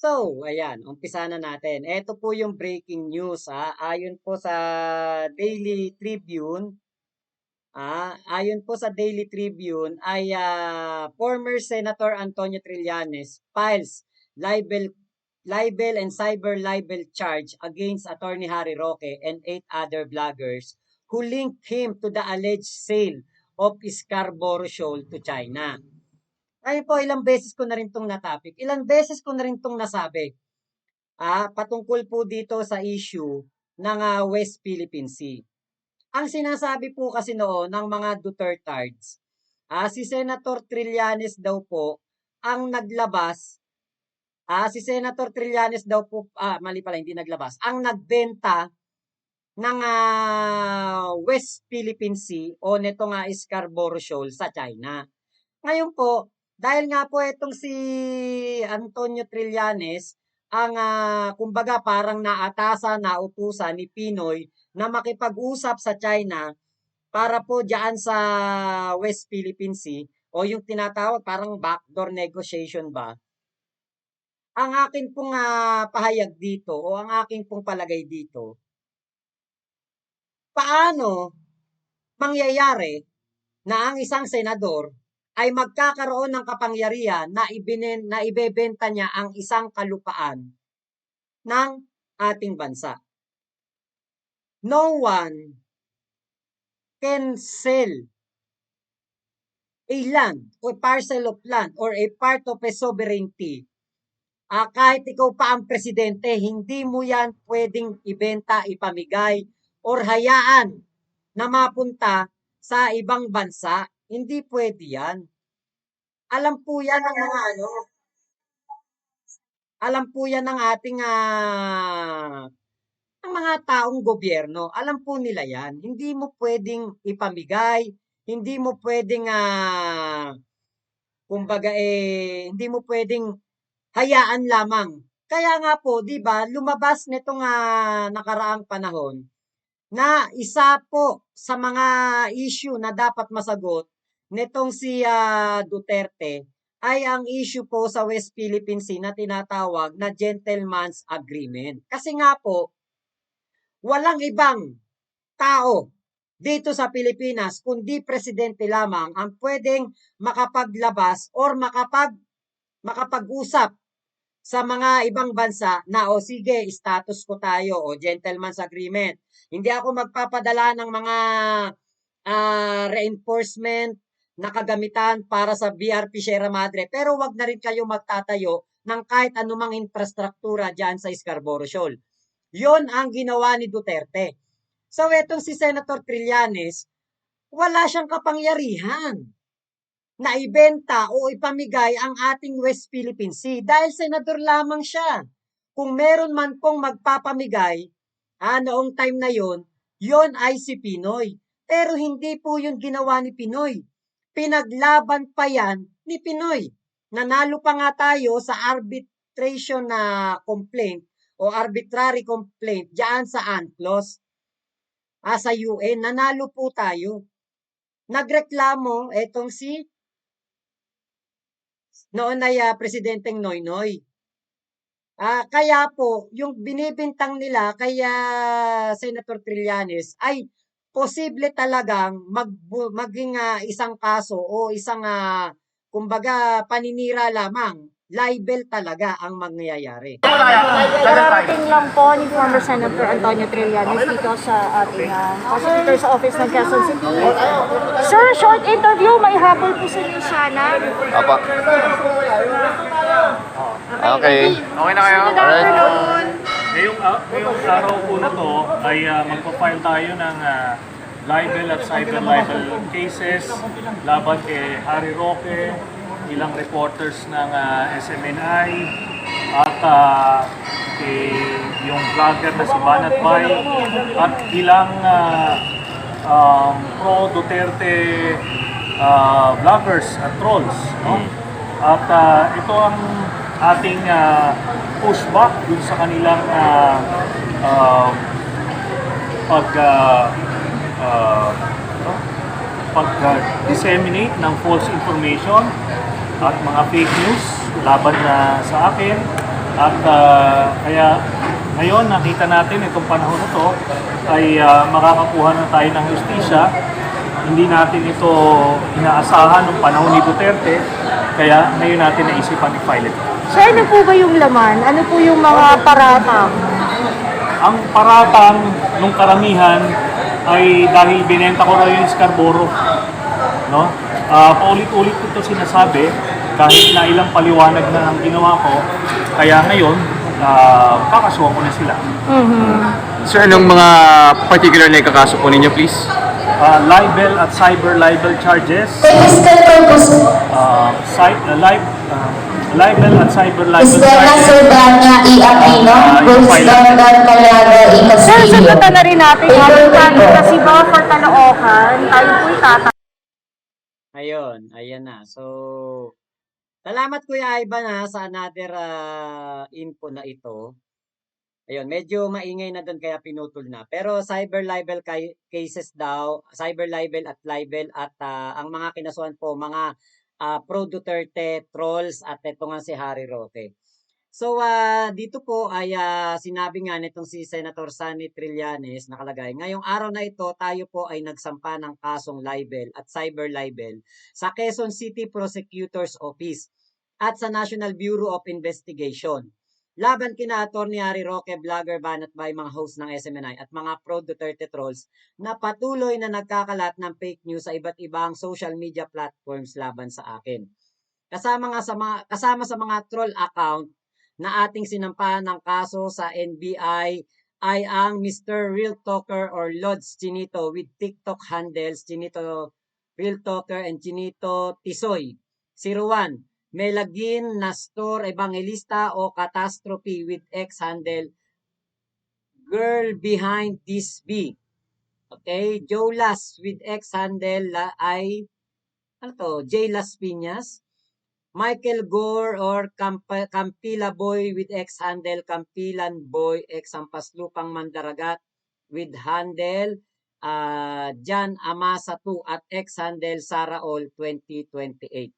So, ayan, umpisa na natin. Ito po yung breaking news, Ayon po sa Daily Tribune, ayon po sa Daily Tribune ay former Senator Antonio Trillanes files libel libel and cyber libel charge against Attorney Harry Roque and 8 other vloggers who linked him to the alleged sale of Scarborough Shoal to China. Ayun po, ilang beses ko na rin itong natapik. Ilang beses ko na rin itong nasabi. Patungkol po dito sa issue ng West Philippine Sea. Ang sinasabi po kasi noon ng mga Dutertards, si Senator Trillanes daw po ang naglabas, si Senator Trillanes daw po, mali pala, hindi naglabas, ang nagbenta ng West Philippine Sea o nito nga Scarborough Shoal sa China. Ngayon po, dahil nga po itong si Antonio Trillanes, ang kumbaga parang nautusan ni Pinoy na makipag-usap sa China para po diyan sa West Philippine Sea o yung tinatawag parang backdoor negotiation ba. Ang akin pong pahayag dito o ang aking pong palagay dito, paano mangyayari na ang isang senador ay magkakaroon ng kapangyarihan na ibebenta niya ang isang kalupaan ng ating bansa. No one can sell a land or parcel of land or a part of a sovereignty. Kahit ikaw pa ang presidente, hindi mo yan pwedeng ibenta, ipamigay, or hayaan na mapunta sa ibang bansa. Hindi pwede yan. Alam po yan ng mga alam po yan ng ating ang mga taong gobyerno. Alam po nila yan. Hindi mo pwedeng ipamigay, hindi mo pwedeng kumbaga hindi mo pwedeng hayaan lamang. Kaya nga po, 'di ba, lumabas nitong nakaraang panahon na isa po sa mga issue na dapat masagot nitong si Duterte ay ang issue po sa West Philippine Sea na tinatawag na Gentleman's Agreement. Kasi nga po, walang ibang tao dito sa Pilipinas kundi presidente lamang ang pwedeng makapaglabas or makapag-usap sa mga ibang bansa na sige, status ko tayo o gentleman's agreement. Hindi ako magpapadala ng mga reinforcement na kagamitan para sa BRP Sierra Madre, pero wag na rin kayo magtatayo ng kahit anumang infrastruktura dyan sa Scarborough Shoal. Yon ang ginawa ni Duterte. So, etong si Senator Trillanes, wala siyang kapangyarihan na ibenta o ipamigay ang ating West Philippine Sea dahil senador lamang siya. Kung meron man pong magpapamigay, noong time na yon ay si Pinoy. Pero hindi po yun ginawa ni Pinoy. Pinaglaban pa yan ni Pinoy. Nanalo pa nga tayo sa arbitration na complaint o arbitrary complaint diyan sa UNCLOS. Sa UN, nanalo po tayo. Nagreklamo etong si noon ay Presidenteng Noynoy. Kaya po, yung binibintang nila kaya Senator Trillanes ay posible talagang maging isang kaso o isang kumbaga paninira lamang. Libel talaga ang mangyayari. Kararating lang po ni former Senator Antonio Trillanes dito sa ating Prosecutor's Office ng Quezon City. Sir, short interview. May habol po sa inyo sana. Apa. Okay. Okay na kayo? Good afternoon. Ngayong araw po na to ay magpa-file tayo ng libel at cyber libel cases laban kay Harry Roque, ilang reporters ng SMNI at yung vlogger na si Banat Bay at ilang pro-Duterte vloggers at trolls. No? At ito ang ating pushback dun sa kanilang pag-disseminate ng false information at mga fake news laban na sa akin At kaya ngayon nakita natin itong panahon na to ay makakakuha na tayo ng justisya. Hindi natin ito inaasahan ng panahon ni Duterte, kaya ngayon natin naisipan i-file ito. Sir, ano po ba yung laman? Ano po yung mga paratang? Ang paratang nung karamihan ay dahil binenta ko raw yung Scarborough. No? Paulit-ulit ko ito sinasabi kahit na ilang paliwanag na ang ginawa ko. Kaya ngayon, kakasuhan ko na sila. Sir, anong mga particular na ikakaso po ninyo, please? Libel at cyber libel charges. Libel at cyber libel charges. Sir, sagutan na rin natin yung kasi ba for Caloocan, tayo po'y Ayun, ayan na. So, salamat Kuya Ivan sa another info na ito. Ayun, medyo maingay na doon kaya pinutol na. Pero cyber libel cases daw, cyber libel at ang mga kinasuhan po, mga pro Duterte trolls at ito nga si Harry Roque. So, dito po ay sinabi nga nitong si Senator Sonny Trillanes nakalagay, ngayong araw na ito tayo po ay nagsampa ng kasong libel at cyber libel sa Quezon City Prosecutor's Office at sa National Bureau of Investigation. Laban kina Attorney Harry Roque, vlogger Banat by mga host ng SMNI at mga pro Duterte trolls na patuloy na nagkakalat ng fake news sa iba't ibang social media platforms laban sa akin. Kasama sa mga troll account na ating sinampahan ng kaso sa NBI ay ang Mr. Real Talker or Lods Chinito with TikTok handles Chinito Real Talker and Chinito Tisoy. 01 Melagin Nastor Evangelista o Catastrophe with X handle Girl Behind This B. Okay, Jolas with X handle ay J. Las Piñas. Michael Gore or Campila Boy with X handle Campilan Boy X Ampaslupang Mandaragat with handle Jan Amasa 2 at X handle Saraol 2028.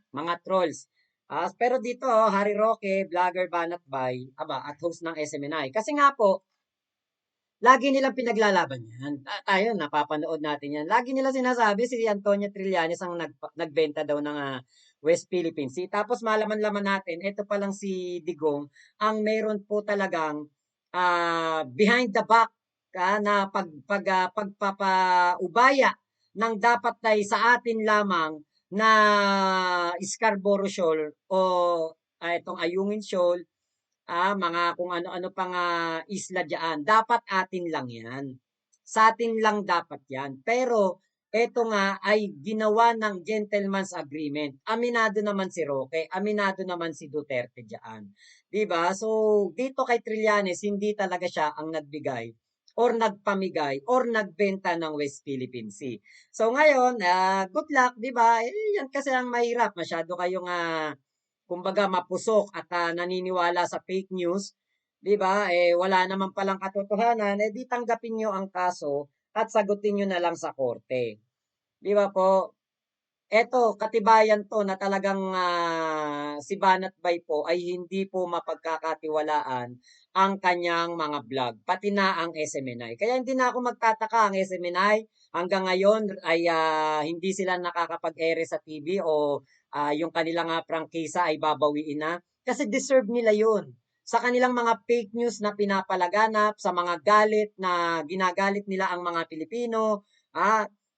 Mga trolls. Pero dito, Harry Roque, vlogger Banat by, at host ng SMNI. Kasi nga po, lagi nilang pinaglalaban yan. Tayo, napapanood natin yan. Lagi nila sinasabi si Antonio Trillanes ang nagbenta daw ng West Philippine Sea. Tapos malaman-laman natin, ito pa lang si Digong, ang meron po talagang behind the back na pagpapaubaya ng dapat ay sa atin lamang na Scarborough Shoal o itong Ayungin Shoal, mga kung ano-ano pang isla diyan. Dapat atin lang yan. Sa atin lang dapat yan. Pero, eto nga ay ginawa ng gentleman's agreement. Aminado naman si Roque, aminado naman si Duterte diyan. 'Di ba? So, dito kay Trillanes, hindi talaga siya ang nagbigay or nagpamigay or nagbenta ng West Philippine Sea. So ngayon, good luck, 'di ba? Yan kasi ang mahirap, masyado kayong kumbaga mapusok at naniniwala sa fake news, 'di ba? Wala naman palang katotohanan, di tanggapin niyo ang kaso at sagutin niyo na lang sa korte. 'Di ba po? Eto, katibayan to na talagang si Banat Bay po ay hindi po mapagkakatiwalaan ang kanyang mga vlog, pati na ang SMNI. Kaya hindi na ako magtataka ang SMNI hanggang ngayon ay hindi sila nakakapag-ere sa TV o yung kanilang prangkisa ay babawiin na. Kasi deserve nila yun. Sa kanilang mga fake news na pinapalaganap, sa mga galit na ginagalit nila ang mga Pilipino,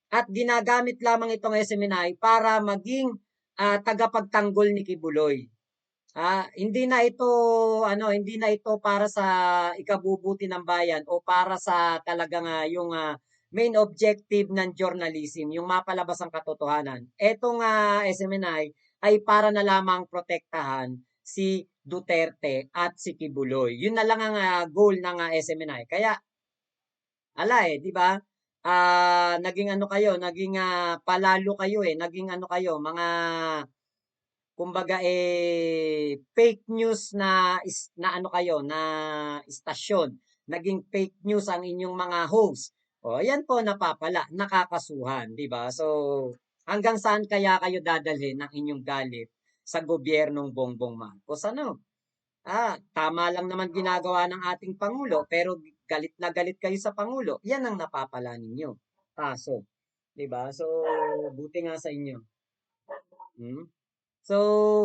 at ginagamit lamang itong SMNI para maging tagapagtanggol ni Kibuloy. Hindi na ito para sa ikabubuti ng bayan o para sa talagang yung main objective ng journalism, yung mapalabas ang katotohanan. Etong SMNI ay para na lamang protektahan si Duterte at si Kibuloy. Yun na lang ang goal ng SMNI. Kaya, di ba? Naging palalo kayo naging mga kumbaga fake news na istasyon, naging fake news ang inyong mga host. Yan po napapala, nakakasuhan, 'di ba? So, hanggang saan kaya kayo dadalhin ng inyong galit sa gobyernong Bongbong Marcos? tama lang naman ginagawa ng ating Pangulo, pero galit na galit kayo sa Pangulo, yan ang napapala ninyo. Kaso, 'di ba? So, buti nga sa inyo. Hmm? So,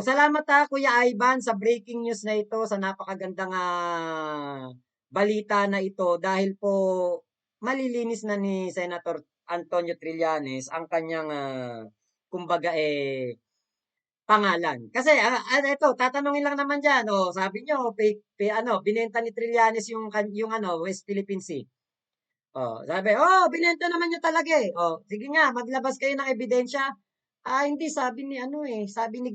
salamat Kuya Ivan sa breaking news na ito, sa napakagandang balita na ito dahil po malilinis na ni Senator Antonio Trillanes ang kanyang kumbaga pangalan. Kasi ito, tatanungin lang naman diyan. Oh, sabi niyo binenta ni Trillanes yung West Philippine Sea. Oh, sabi, binenta naman niya talaga eh. Oh, sige nga, maglabas kayo ng ebidensya. Hindi, sabi ni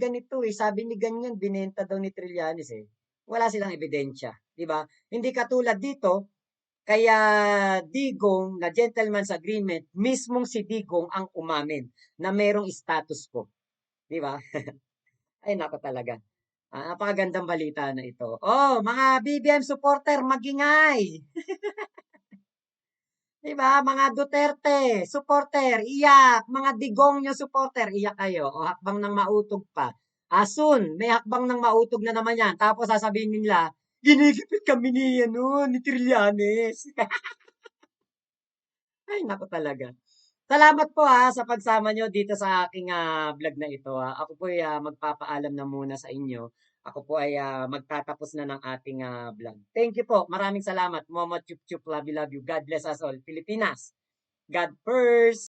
ganito sabi ni ganyan, binenta daw ni Trillanes eh. Wala silang ebidensya, di ba? Hindi katulad dito, kaya Digong na gentleman's agreement, mismong si Digong ang umamin na merong status quo, di ba? Ay, nako talaga. Napakagandang balita na ito. Oh, mga BBM supporter, magingay! Di ba? Mga Duterte, supporter, iyak. Mga Digongyo supporter, iyak kayo. O hakbang ng mautog pa. Soon, may hakbang ng mautog na naman yan. Tapos sasabihin nila, ginigipit kami ni Trillanes. Ay, naku talaga. Salamat po sa pagsama nyo dito sa aking vlog na ito. Ako po ay magpapaalam na muna sa inyo. Ako po ay magtatapos na ng ating vlog. Thank you po. Maraming salamat. Momo chup chup, love you, love you. God bless us all. Pilipinas. God first.